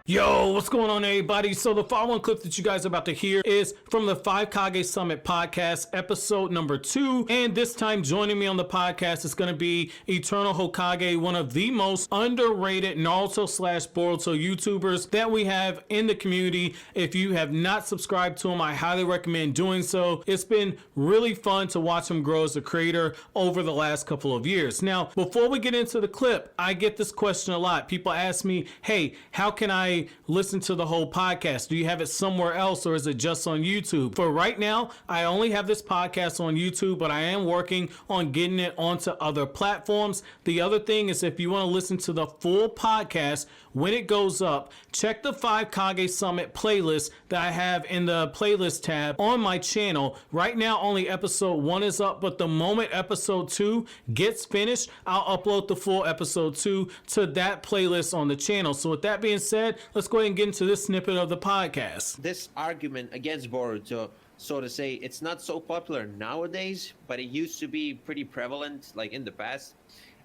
Yo, what's going on, everybody? So the following clip that you guys are about to hear is from the 5 Kage Summit podcast, episode number 2. And this time joining me on the podcast is going to be Eternal Hokage, one of the most underrated Naruto/Boruto YouTubers that we have in the community. If you have not subscribed to him, I highly recommend doing so. It's been really fun to watch him grow as a creator over the last couple of years. Now, before we get into the clip, I get this question a lot. People ask me, hey, how can I listen to the whole podcast? Do you have it somewhere else or is it just on YouTube? For right now, I only have this podcast on YouTube, but I am working on getting it onto other platforms. The other thing is, if you want to listen to the full podcast when it goes up, check the 5 Kage Summit playlist that I have in the playlist tab on my channel. Right now, only episode 1 is up, but the moment episode 2 gets finished, I'll upload the full episode 2 to that playlist on the channel. So with that being said, let's go ahead and get into this snippet of the podcast. This argument against Boruto, so to say, it's not so popular nowadays, but it used to be pretty prevalent, like in the past.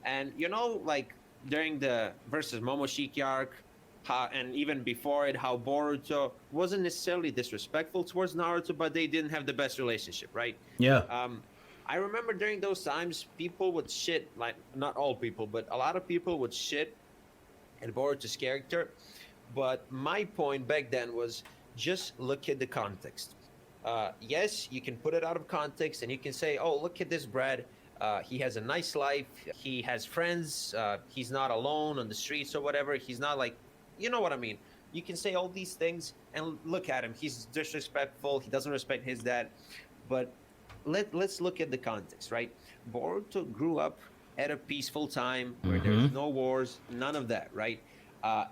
And you know, like during the versus Momoshiki arc, and even before it, how Boruto wasn't necessarily disrespectful towards Naruto, but they didn't have the best relationship, right? Yeah. I remember during those times, people would shit, like not all people, but a lot of people would shit at Boruto's character. But my point back then was just look at the context. Yes, you can put it out of context and you can say, oh, look at this Brat. He has a nice life. He has friends. He's not alone on the streets or whatever. He's not like, you know what I mean? You can say all these things and look at him. He's disrespectful. He doesn't respect his dad. But let's look at the context, right? Boruto grew up at a peaceful time where there's no wars, none of that, right?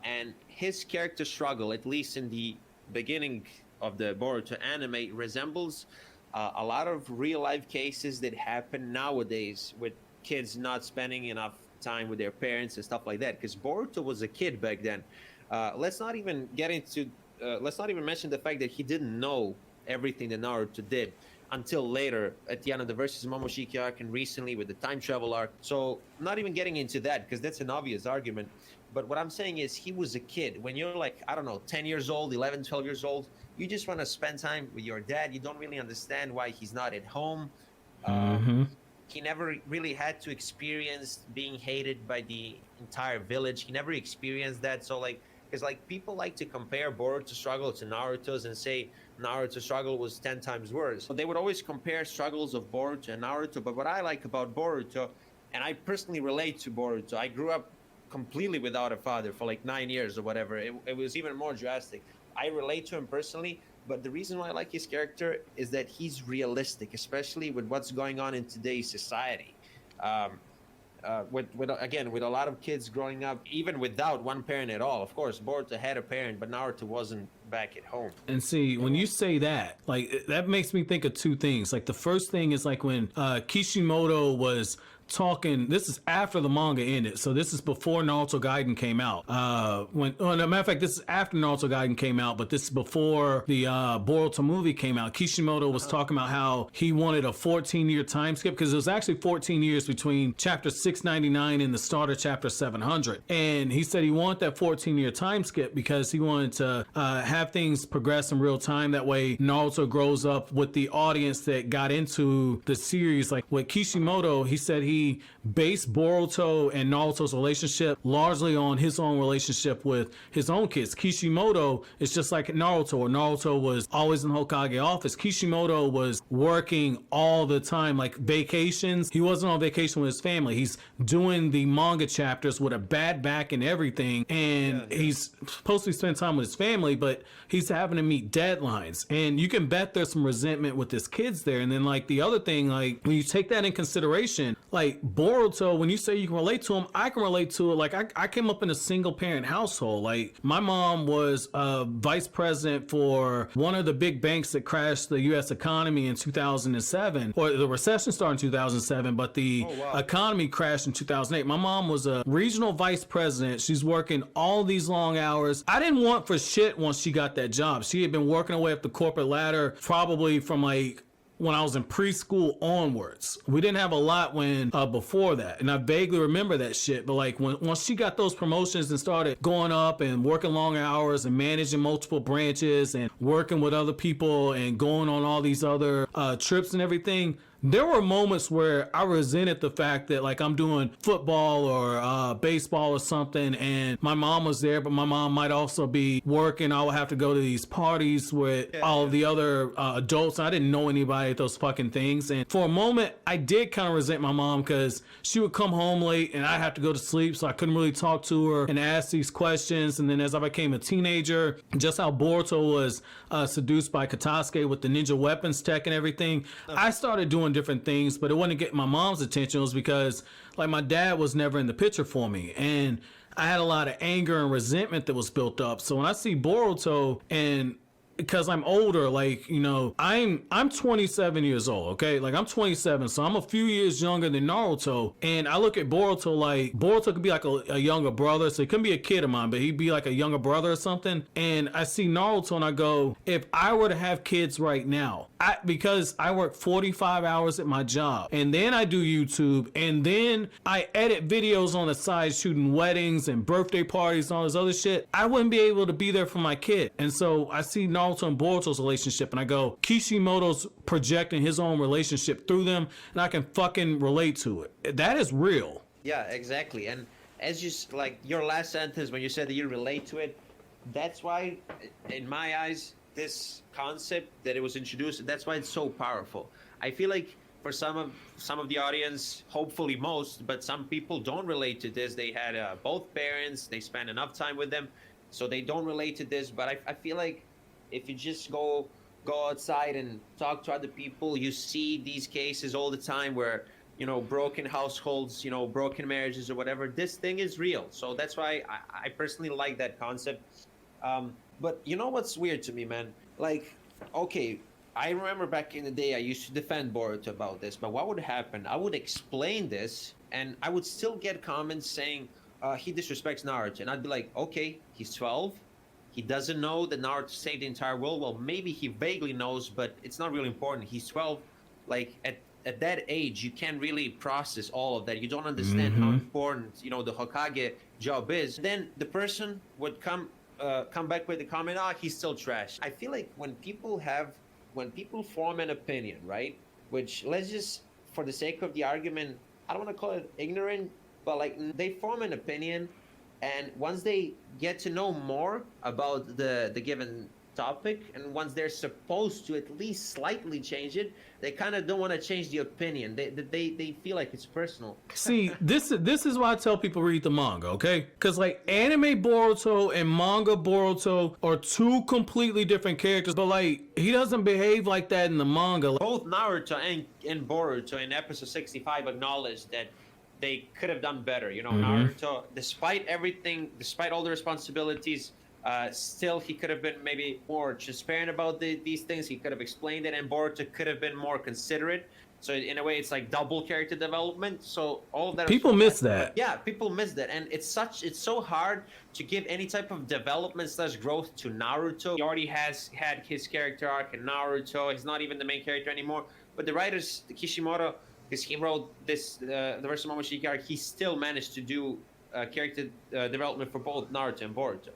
And his character struggle, at least in the beginning of the Boruto anime, resembles a lot of real-life cases that happen nowadays with kids not spending enough time with their parents and stuff like that. Because Boruto was a kid back then. Let's not even mention the fact that he didn't know everything that Naruto did until later at the end of the versus Momoshiki arc and recently with the time travel arc. So not even getting into that because that's an obvious argument. But what I'm saying is he was a kid. When you're like, I don't know, 10 years old, 11, 12 years old, you just want to spend time with your dad. You don't really understand why he's not at home. He never really had to experience being hated by the entire village. He never experienced that. So like, because like people like to compare Boruto's struggle to Naruto's and say Naruto's struggle was 10 times worse. So they would always compare struggles of Boruto and Naruto. But what I like about Boruto, and I personally relate to Boruto, I grew up completely without a father for like 9 years or whatever. It was even more drastic. I relate to him personally, but the reason why I like his character is that he's realistic, especially with what's going on in today's society. With a lot of kids growing up, even without one parent at all. Of course, Boruto had a parent, but Naruto wasn't back at home. And see, when you say that, like, that makes me think of two things. Like, the first thing is like when Kishimoto was talking, this is after the manga ended, so this is before Naruto Gaiden came out. Matter of fact, this is after Naruto Gaiden came out, but this is before the Boruto movie came out. Kishimoto was talking about how he wanted a 14-year time skip, because it was actually 14 years between chapter 699 and the start of chapter 700. And he said he wanted that 14-year time skip because he wanted to have things progress in real time. That way Naruto grows up with the audience that got into the series. Like with Kishimoto, he said he based Boruto and Naruto's relationship largely on his own relationship with his own kids. Kishimoto is just like Naruto, or Naruto was always in Hokage office. Kishimoto was working all the time, like vacations. He wasn't on vacation with his family. He's doing the manga chapters with a bad back and everything, and he's supposed to be spending time with his family, but he's having to meet deadlines. And you can bet there's some resentment with his kids there. And then like the other thing, like when you take that in consideration, like Boruto, when you say you can relate to him, I can relate to it. Like I came up in a single parent household. Like my mom was a vice president for one of the big banks that crashed the U.S. economy in 2007, or the recession started in 2007, but the economy crashed in 2008. My mom was a regional vice president. She's working all these long hours. I didn't want for shit once she got that job. She had been working her way up the corporate ladder probably from like when I was in preschool onwards. We didn't have a lot when before that, and I vaguely remember that shit. But like once she got those promotions and started going up and working long hours and managing multiple branches and working with other people and going on all these other trips and everything, there were moments where I resented the fact that like I'm doing football or baseball or something and my mom was there, but my mom might also be working. I would have to go to these parties with all of the other adults. I didn't know anybody at those fucking things. And for a moment, I did kind of resent my mom because she would come home late and I'd have to go to sleep, so I couldn't really talk to her and ask these questions. And then as I became a teenager, just how Boruto was seduced by Katasuke with the ninja weapons tech and everything, I started doing different things, but it wasn't getting my mom's attention. It was because like my dad was never in the picture for me, and I had a lot of anger and resentment that was built up. So when I see Boruto, and because I'm older, like, you know, I'm 27 years old, okay? Like, I'm 27, so I'm a few years younger than Naruto, and I look at Boruto like, Boruto could be like a younger brother, so he couldn't be a kid of mine, but he'd be like a younger brother or something, and I see Naruto and I go, if I were to have kids right now, because I work 45 hours at my job, and then I do YouTube, and then I edit videos on the side shooting weddings and birthday parties and all this other shit, I wouldn't be able to be there for my kid. And so I see Naruto and Boruto's relationship and I go, Kishimoto's projecting his own relationship through them, and I can fucking relate to it. That is real. Yeah, exactly. And as you like your last sentence when you said that you relate to it, that's why in my eyes this concept that it was introduced, that's why it's so powerful. I feel like for some of the audience, hopefully most, but some people don't relate to this. They had both parents, they spent enough time with them, so they don't relate to this. But I feel like if you just go outside and talk to other people, you see these cases all the time where, you know, broken households, you know, broken marriages or whatever. This thing is real. So that's why I personally like that concept. But you know what's weird to me, man? Like, okay, I remember back in the day I used to defend Boruto about this, but what would happen? I would explain this and I would still get comments saying he disrespects Naruto. And I'd be like, okay, he's 12. He doesn't know that Naruto saved the entire world. Well, maybe he vaguely knows, but it's not really important. He's 12. Like, at that age, you can't really process all of that. You don't understand how important, you know, the Hokage job is. Then the person would come back with the comment, he's still trash. I feel like when people form an opinion, right? Which, let's just, for the sake of the argument, I don't want to call it ignorant, but like they form an opinion, and once they get to know more about the given topic, and once they're supposed to at least slightly change it, they kind of don't want to change the opinion. They feel like it's personal. See, this is why I tell people read the manga, okay? Because like anime Boruto and manga Boruto are two completely different characters, but like he doesn't behave like that in the manga. Both Naruto and Boruto in episode 65 acknowledged that they could have done better. You know, Naruto, despite everything, despite all the responsibilities, still he could have been maybe more transparent about these things. He could have explained it, and Boruto could have been more considerate. So in a way, it's like double character development. So all of that. People miss that. Yeah, people miss that, and it's so hard to give any type of development / growth to Naruto. He already has had his character arc in Naruto. He's not even the main character anymore. But the writers, Kishimoto, because he wrote this, the Versus Momoshiki arc, he still managed to do character development for both Naruto and Boruto.